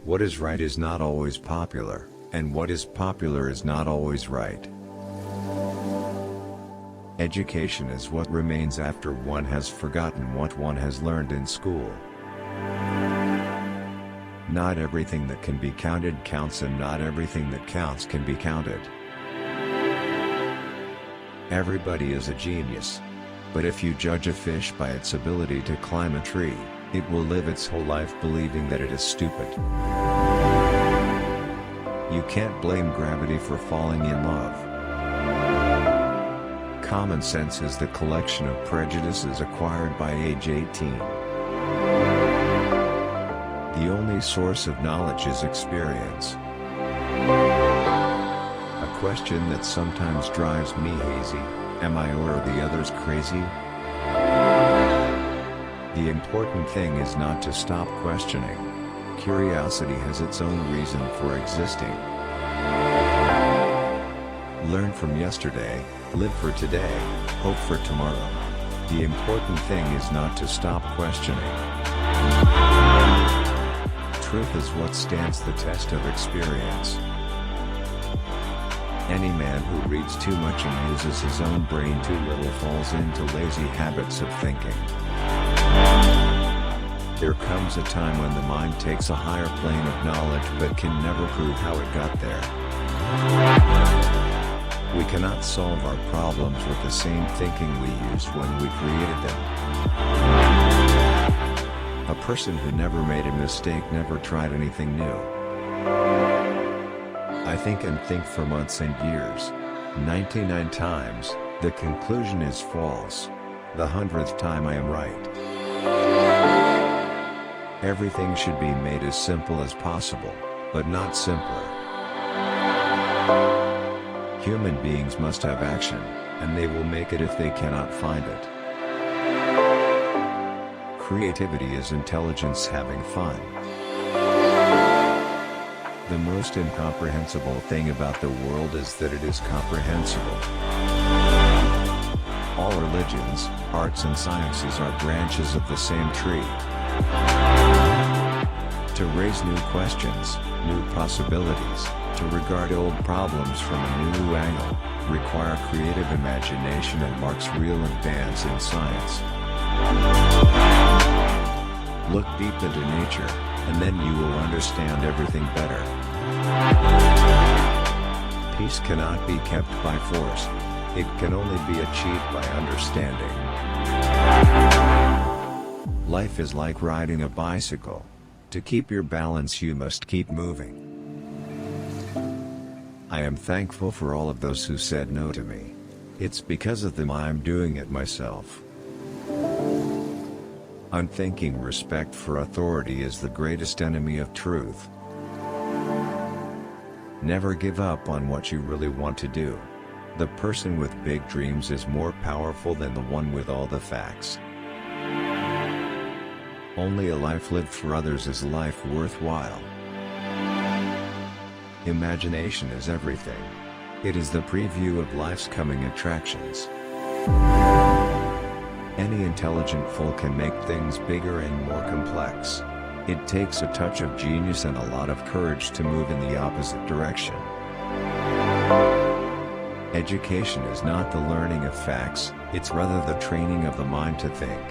What is right is not always popular, and what is popular is not always right. Education is what remains after one has forgotten what one has learned in school. Not everything that can be counted counts, and not everything that counts can be counted. Everybody is a genius. But if you judge a fish by its ability to climb a tree, it will live its whole life believing that it is stupid. You can't blame gravity for falling in love. Common sense is the collection of prejudices acquired by age 18. The only source of knowledge is experience. A question that sometimes drives me hazy: am I or are the others crazy? The important thing is not to stop questioning. Curiosity has its own reason for existing. Learn from yesterday, live for today, hope for tomorrow. The important thing is not to stop questioning. Truth is what stands the test of experience. Any man who reads too much and uses his own brain too little falls into lazy habits of thinking. There comes a time when the mind takes a higher plane of knowledge but can never prove how it got there. We cannot solve our problems with the same thinking we used when we created them. A person who never made a mistake never tried anything new. I think and think for months and years. 99 times, the conclusion is false. The 100th time I am right. Everything should be made as simple as possible, but not simpler. Human beings must have action, and they will make it if they cannot find it. Creativity is intelligence having fun. The most incomprehensible thing about the world is that it is comprehensible. All religions, arts and sciences are branches of the same tree. To raise new questions, new possibilities, to regard old problems from a new angle, require creative imagination and marks real advance in science. Look deep into nature, and then you will understand everything better. Peace cannot be kept by force. It can only be achieved by understanding. Life is like riding a bicycle. To keep your balance, you must keep moving. I am thankful for all of those who said no to me. It's because of them I am doing it myself. Unthinking respect for authority is the greatest enemy of truth. Never give up on what you really want to do. The person with big dreams is more powerful than the one with all the facts. Only a life lived for others is a life worthwhile. Imagination is everything. It is the preview of life's coming attractions. Any intelligent fool can make things bigger and more complex. It takes a touch of genius and a lot of courage to move in the opposite direction. Education is not the learning of facts, it's rather the training of the mind to think.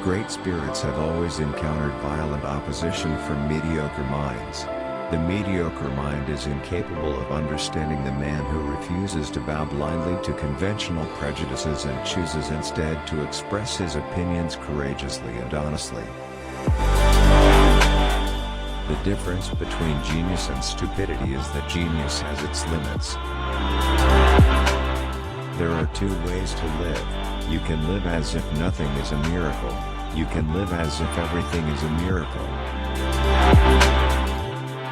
Great spirits have always encountered violent opposition from mediocre minds. The mediocre mind is incapable of understanding the man who refuses to bow blindly to conventional prejudices and chooses instead to express his opinions courageously and honestly. The difference between genius and stupidity is that genius has its limits. There are two ways to live. You can live as if nothing is a miracle. You can live as if everything is a miracle.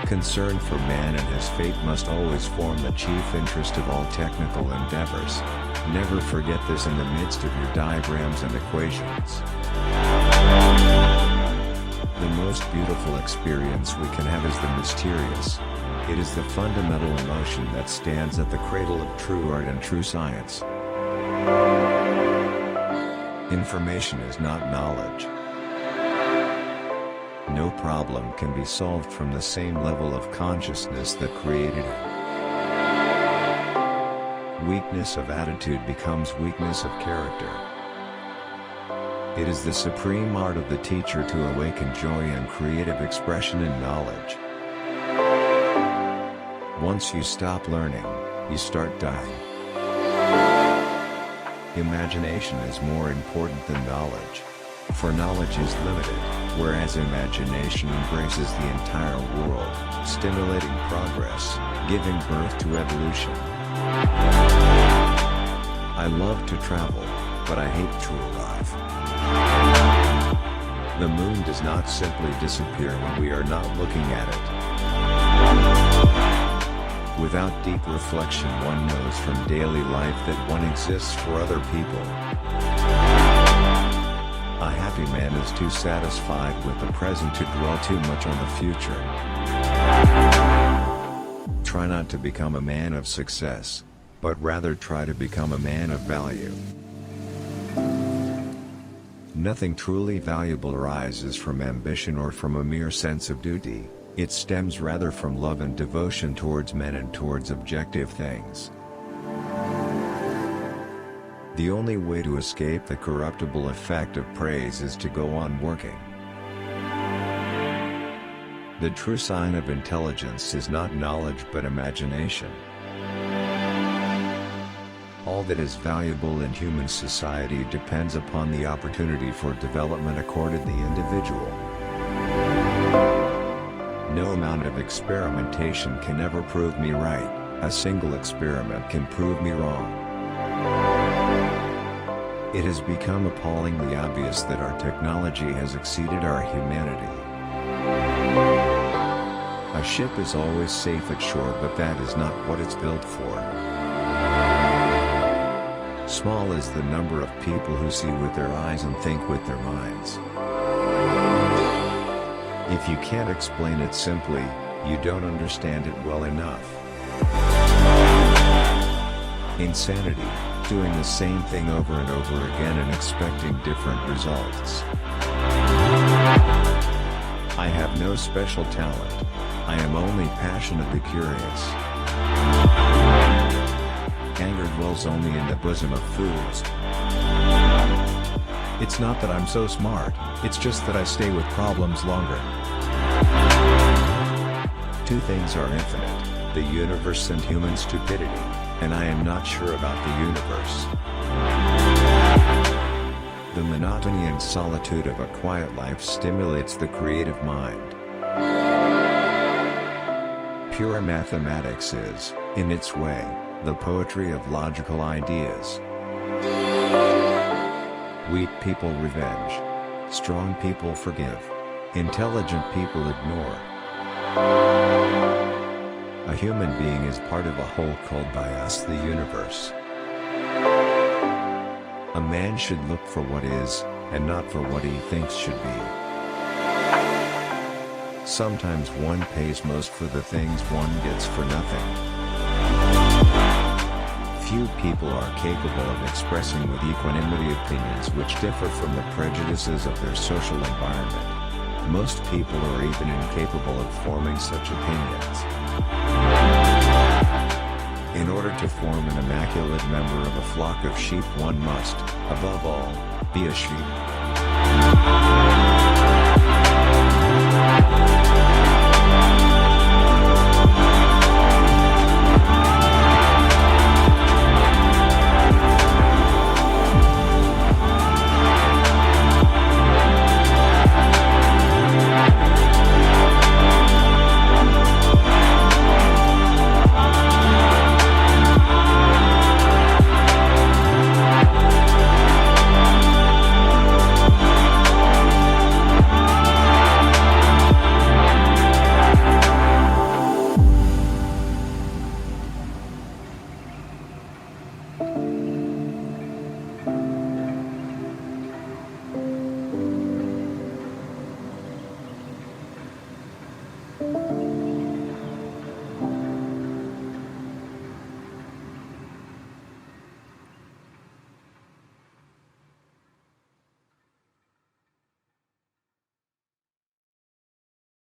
Concern for man and his fate must always form the chief interest of all technical endeavors. Never forget this in the midst of your diagrams and equations. The most beautiful experience we can have is the mysterious. It is the fundamental emotion that stands at the cradle of true art and true science. Information is not knowledge. No problem can be solved from the same level of consciousness that created it. Weakness of attitude becomes weakness of character. It is the supreme art of the teacher to awaken joy and creative expression in knowledge. Once you stop learning, you start dying. Imagination is more important than knowledge. For knowledge is limited, whereas imagination embraces the entire world, stimulating progress, giving birth to evolution. I love to travel, but I hate to arrive. The moon does not simply disappear when we are not looking at it. Without deep reflection, one knows from daily life that one exists for other people. A happy man is too satisfied with the present to dwell too much on the future. Try not to become a man of success, but rather try to become a man of value. Nothing truly valuable arises from ambition or from a mere sense of duty. It stems rather from love and devotion towards men and towards objective things. The only way to escape the corruptible effect of praise is to go on working. The true sign of intelligence is not knowledge but imagination. All that is valuable in human society depends upon the opportunity for development accorded the individual. No amount of experimentation can ever prove me right. A single experiment can prove me wrong. It has become appallingly obvious that our technology has exceeded our humanity. A ship is always safe at shore, but that is not what it's built for. Small is the number of people who see with their eyes and think with their minds. If you can't explain it simply, you don't understand it well enough. Insanity, doing the same thing over and over again and expecting different results. I have no special talent. I am only passionately curious. Anger dwells only in the bosom of fools. It's not that I'm so smart, it's just that I stay with problems longer. Two things are infinite, the universe and human stupidity, and I am not sure about the universe. The monotony and solitude of a quiet life stimulates the creative mind. Pure mathematics is, in its way, the poetry of logical ideas. Weak people revenge. Strong people forgive. Intelligent people ignore. A human being is part of a whole called by us the universe. A man should look for what is, and not for what he thinks should be. Sometimes one pays most for the things one gets for nothing. Few people are capable of expressing with equanimity opinions which differ from the prejudices of their social environment. Most people are even incapable of forming such opinions. In order to form an immaculate member of a flock of sheep, one must, above all, be a sheep.